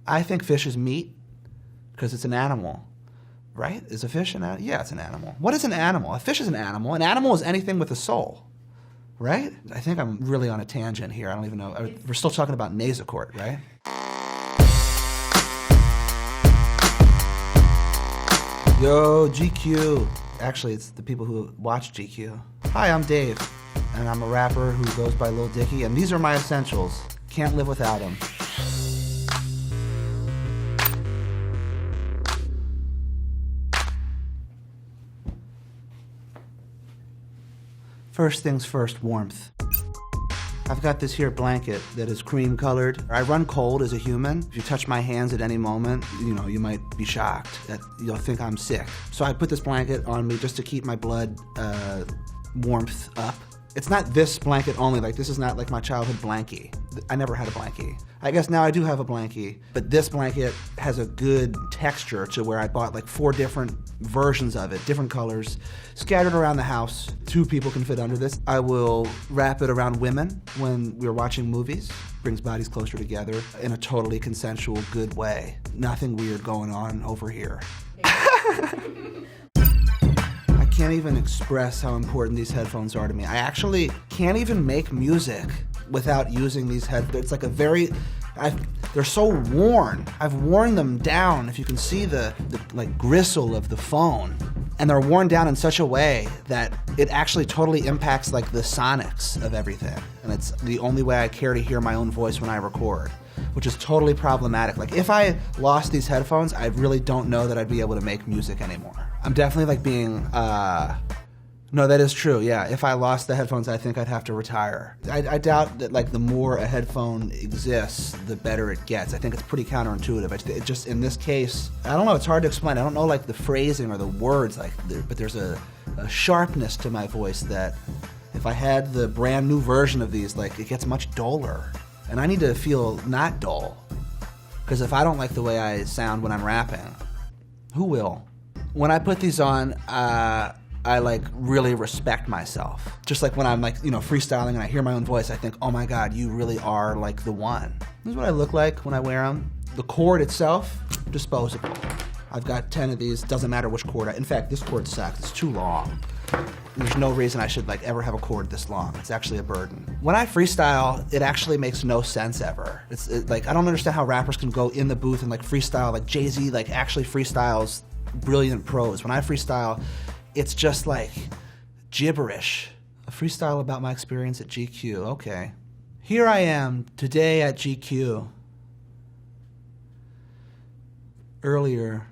I think fish is meat because it's an animal, right? Is a fish an animal? Yeah, it's an animal. What is an animal? A fish is an animal. An animal is anything with a soul, right? I think I'm really on a tangent here. I don't even know. We're still talking about nasocort, right? Yo, GQ. Actually, it's the people who watch GQ. Hi, I'm Dave, and I'm a rapper who goes by Lil Dicky, and these are my essentials. Can't live without them. First things first, warmth. I've got this here blanket that is cream colored. I run cold as a human. If you touch my hands at any moment, you might be shocked that you'll think I'm sick. So I put this blanket on me just to keep my blood warmth up. It's not this blanket only, like this is not like my childhood blankie. I never had a blankie. I guess now I do have a blankie, but this blanket has a good texture to where I bought like 4 different versions of it, different colors, scattered around the house. 2 people can fit under this. I will wrap it around women when we're watching movies. Brings bodies closer together in a totally consensual, good way. Nothing weird going on over here. I can't even express how important these headphones are to me. I actually can't even make music without using these headphones. It's like they're so worn. I've worn them down, if you can see the like gristle of the phone. And they're worn down in such a way that it actually totally impacts like the sonics of everything. And it's the only way I care to hear my own voice when I record, which is totally problematic. Like if I lost these headphones, I really don't know that I'd be able to make music anymore. I'm definitely like being, no, that is true, yeah. If I lost the headphones, I think I'd have to retire. I doubt that like the more a headphone exists, the better it gets. I think it's pretty counterintuitive. It just, in this case, I don't know, it's hard to explain. I don't know like the phrasing or the words, but there's a sharpness to my voice that if I had the brand new version of these, like it gets much duller. And I need to feel not dull. Because if I don't like the way I sound when I'm rapping, who will? When I put these on, I like really respect myself. Just like when I'm like, freestyling and I hear my own voice, I think, oh my God, you really are like the one. This is what I look like when I wear them. The cord itself, disposable. I've got 10 of these, doesn't matter which cord. In fact, this cord sucks, it's too long. There's no reason I should like ever have a cord this long. It's actually a burden. When I freestyle, it actually makes no sense ever. It's like, I don't understand how rappers can go in the booth and like freestyle, like Jay-Z like actually freestyles brilliant prose. When I freestyle, it's just like gibberish. A freestyle about my experience at GQ, okay. Here I am today at GQ. Earlier,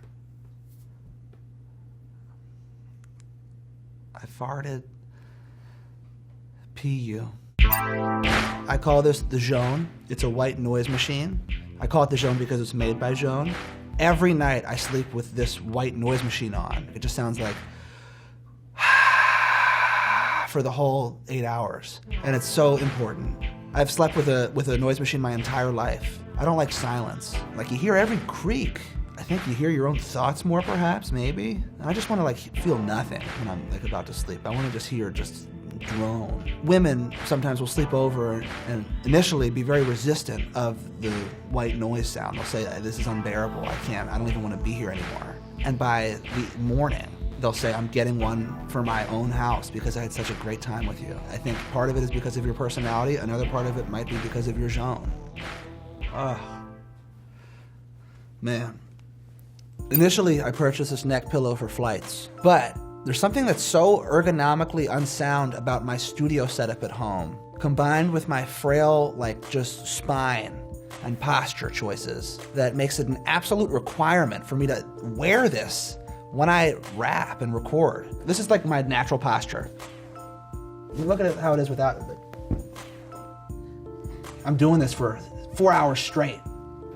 I farted. PU. I call this the Jaune. It's a white noise machine. I call it the Jaune because it's made by Jaune. Every night I sleep with this white noise machine on. It just sounds like for the whole 8 hours. And it's so important. I've slept with a noise machine my entire life. I don't like silence. Like you hear every creak. I think you hear your own thoughts more perhaps, maybe. I just want to like feel nothing when I'm like about to sleep. I want to just hear drone. Women sometimes will sleep over and initially be very resistant of the white noise sound. They'll say, this is unbearable, I don't even want to be here anymore. And by the morning, they'll say, I'm getting one for my own house because I had such a great time with you. I think part of it is because of your personality, another part of it might be because of your Jaune. Man. Initially, I purchased this neck pillow for flights, but there's something that's so ergonomically unsound about my studio setup at home, combined with my frail, just spine and posture choices, that makes it an absolute requirement for me to wear this when I rap and record. This is like my natural posture. Look at how it is without it. I'm doing this for 4 hours straight.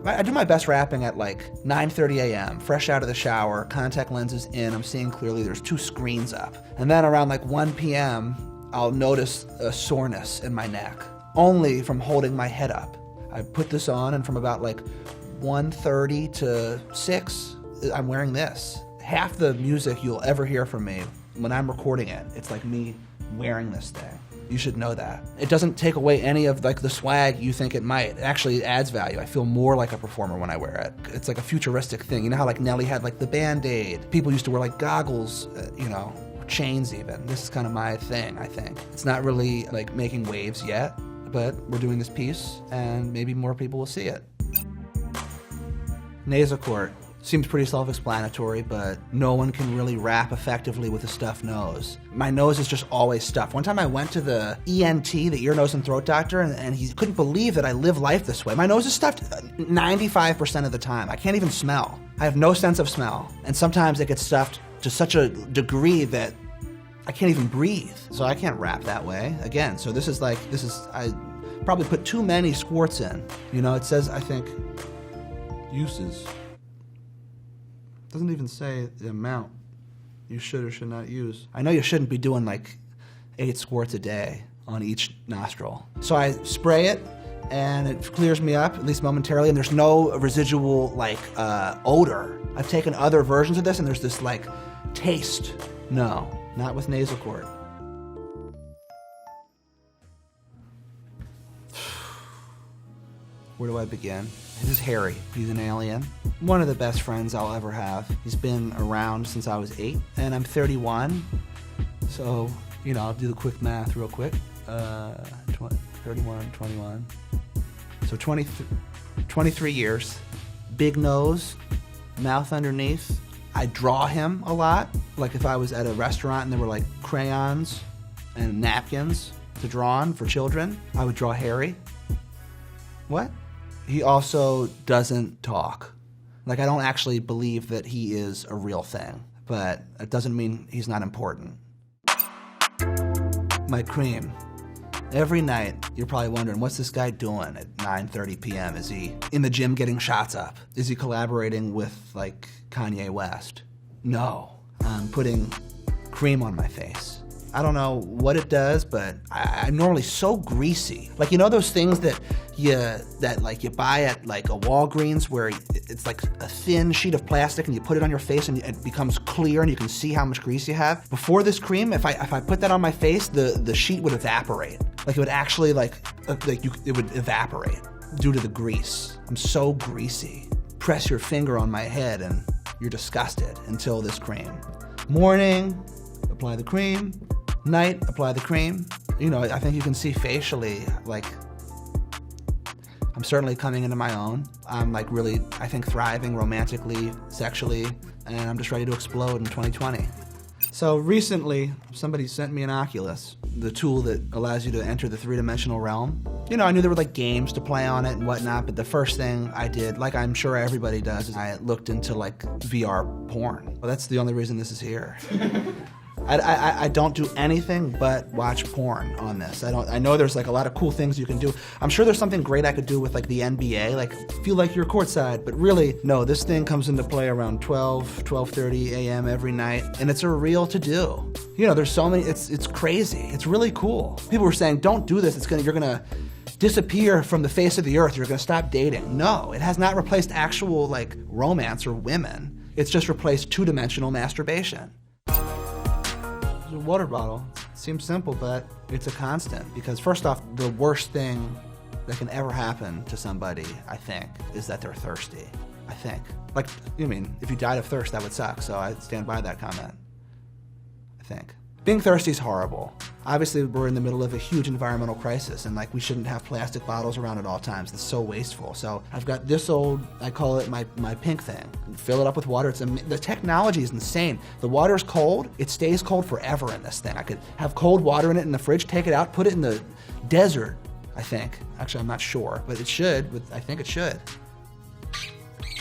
I do my best rapping at 9:30 a.m., fresh out of the shower, contact lenses in, I'm seeing clearly, there's 2 screens up. And then around 1 p.m., I'll notice a soreness in my neck, only from holding my head up. I put this on and from about 1:30 to 6, I'm wearing this. Half the music you'll ever hear from me when I'm recording it, it's like me wearing this thing. You should know that. It doesn't take away any of like the swag you think it might. It actually adds value. I feel more like a performer when I wear it. It's like a futuristic thing. You know how like Nelly had like the Band-Aid? People used to wear like goggles, you know, chains even. This is kind of my thing, I think. It's not really like making waves yet, but we're doing this piece and maybe more people will see it. Nasocort. Seems pretty self-explanatory, but no one can really rap effectively with a stuffed nose. My nose is just always stuffed. One time I went to the ENT, the ear, nose, and throat doctor, and he couldn't believe that I live life this way. My nose is stuffed 95% of the time. I can't even smell. I have no sense of smell. And sometimes it gets stuffed to such a degree that I can't even breathe. So I can't rap that way. Again, so I probably put too many squirts in. You know, it says, I think, uses. Doesn't even say the amount you should or should not use. I know you shouldn't be doing like 8 squirts a day on each nostril. So I spray it and it clears me up, at least momentarily, and there's no residual like odor. I've taken other versions of this and there's this like taste. No, not with Nasocort. Where do I begin? This is Harry. He's an alien. One of the best friends I'll ever have. He's been around since I was 8, and I'm 31. So, you know, I'll do the quick math real quick. 31, 21. So 23 years. Big nose, mouth underneath. I draw him a lot. Like if I was at a restaurant and there were like crayons and napkins to draw on for children, I would draw Harry. What? He also doesn't talk. Like, I don't actually believe that he is a real thing, but it doesn't mean he's not important. My cream. Every night, you're probably wondering, what's this guy doing at 9:30 p.m.? Is he in the gym getting shots up? Is he collaborating with, like, Kanye West? No. I'm putting cream on my face. I don't know what it does, but I'm normally so greasy. Like, you know those things that you buy at like a Walgreens where it's like a thin sheet of plastic and you put it on your face and it becomes clear and you can see how much grease you have? Before this cream, if I put that on my face, the sheet would evaporate. Like it would actually it would evaporate due to the grease. I'm so greasy. Press your finger on my head and you're disgusted until this cream. Morning, apply the cream. Night, apply the cream. You know, I think you can see facially, like, I'm certainly coming into my own. I'm like really, I think, thriving romantically, sexually, and I'm just ready to explode in 2020. So recently, somebody sent me an OCULUS, the tool that allows you to enter the 3-dimensional realm. You know, I knew there were like games to play on it and whatnot, but the first thing I did, like I'm sure everybody does, is I looked into like VR porn. Well, that's the only reason this is here. I don't do anything but watch porn on this. I know there's like a lot of cool things you can do. I'm sure there's something great I could do with like the NBA, like feel like you're courtside, but really, no, this thing comes into play around 12:30 a.m. every night, and it's a real to do. You know, there's so many, it's crazy. It's really cool. People were saying, don't do this, you're gonna disappear from the face of the earth, you're gonna stop dating. No, it has not replaced actual like romance or women. It's just replaced 2-dimensional masturbation. A water bottle. It seems simple, but it's a constant. Because first off, the worst thing that can ever happen to somebody, I think, is that they're thirsty. I think. Like, I mean, if you died of thirst, that would suck, so I stand by that comment. I think. Being thirsty is horrible. Obviously, we're in the middle of a huge environmental crisis, and like we shouldn't have plastic bottles around at all times. It's so wasteful. So I've got this old, I call it my pink thing. Fill it up with water. The technology is insane. The water's cold. It stays cold forever in this thing. I could have cold water in it in the fridge, take it out, put it in the desert, I think. Actually, I'm not sure, but it should. I think it should.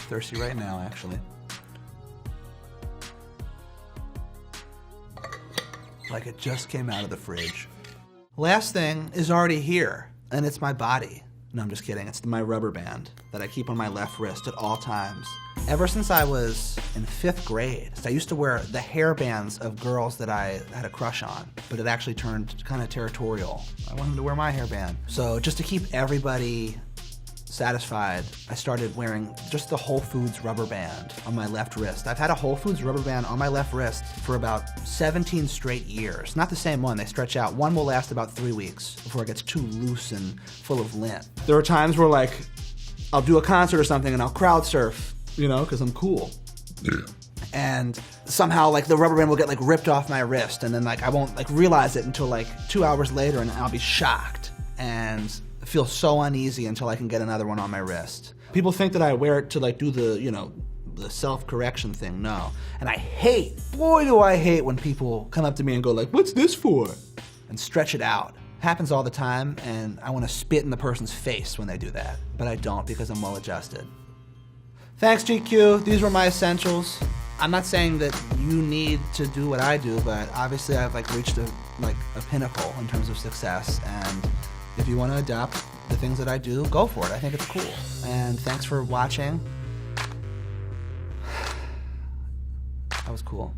Thirsty right now, actually. Like it just came out of the fridge. Last thing is already here, and it's my body. No, I'm just kidding. It's my rubber band that I keep on my left wrist at all times. Ever since I was in 5th grade, I used to wear the hair bands of girls that I had a crush on, but it actually turned kind of territorial. I wanted to wear my hairband. So just to keep everybody satisfied, I started wearing just the Whole Foods rubber band on my left wrist. I've had a Whole Foods rubber band on my left wrist for about 17 straight years. Not the same one, they stretch out. One will last about 3 weeks before it gets too loose and full of lint. There are times where like, I'll do a concert or something and I'll crowd surf, you know, because I'm cool. Yeah. And somehow like the rubber band will get like ripped off my wrist, and then like I won't like realize it until like 2 hours later, and I'll be shocked and feel so uneasy until I can get another one on my wrist. People think that I wear it to like do the, you know, the self-correction thing. No. And I hate, boy do I hate when people come up to me and go like, what's this for? And stretch it out. Happens all the time, and I want to spit in the person's face when they do that. But I don't, because I'm well adjusted. Thanks, GQ. These were my essentials. I'm not saying that you need to do what I do, but obviously I've like reached a pinnacle in terms of success, and if you want to adopt the things that I do, go for it. I think it's cool. And thanks for watching. That was cool.